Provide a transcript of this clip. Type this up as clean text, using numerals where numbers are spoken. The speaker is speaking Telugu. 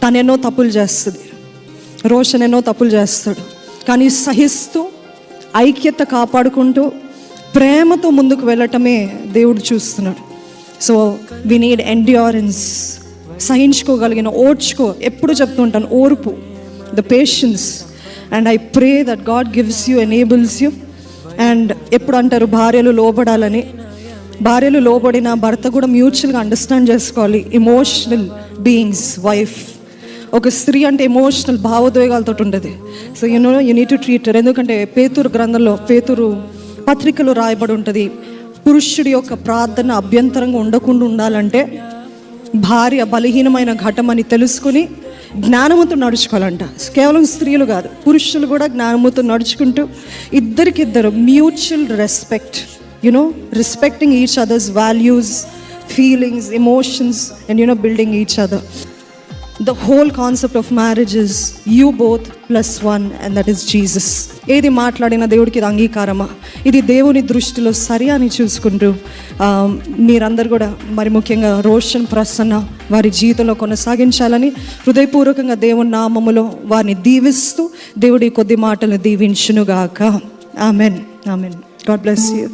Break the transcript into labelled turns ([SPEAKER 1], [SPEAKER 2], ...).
[SPEAKER 1] తను ఎన్నో తప్పులు చేస్తుంది, రోషన్ ఎన్నో తప్పులు చేస్తాడు, కానీ సహిస్తూ ఐక్యత కాపాడుకుంటూ ప్రేమతో ముందుకు వెళ్ళటమే దేవుడు చూస్తున్నాడు. సో వి నీడ్ ఎండ్యూరెన్స్, సహించుకోగలిగిన, ఎప్పుడు చెప్తుంటాను, ఓర్పు, the patience. And I pray that God gives you, enables you. And ఎప్పుడు అంటారు భార్యలు లోబడాలని, భార్యలు లోబడిన భర్త కూడా మ్యూచువల్గా అండర్స్టాండ్ చేసుకోవాలి. ఎమోషనల్ బీయింగ్స్ వైఫ్, ఒక స్త్రీ అంటే ఎమోషనల్ భావోద్వేగాలతో ఉంటుంది. So you need to treat her. ఎందుకంటే పేతురు గ్రంథంలో, పేతురు పత్రికలో రాయబడి ఉంటుంది, పురుషుడి యొక్క ప్రార్థన అభ్యంతరంగా ఉండకుండా ఉండాలంటే భార్య బలహీనమైన ఘటమని తెలుసుకుని జ్ఞానముతో నడుచుకోవాలంట. కేవలం స్త్రీలు కాదు, పురుషులు కూడా జ్ఞానముతో నడుచుకుంటూ ఇద్దరికిద్దరు mutual respect, respecting each others values, feelings, emotions, and building each other. The whole concept of marriage is you both plus one, and that is Jesus. ఏది మాట్లాడిన దేవుడికి ఇది అంగీకారమా, ఇది దేవుని దృష్టిలో సరి అని చూసుకుంటూ మీరందరూ కూడా మరి ముఖ్యంగా రోషన్, ప్రసన్న వారి జీవితంలో కొనసాగించాలని హృదయపూర్వకంగా దేవుని నామములో వారిని దీవిస్తూ దేవుడి కొద్ది మాటలు దీవించునుగాక. Amen, amen. God bless you.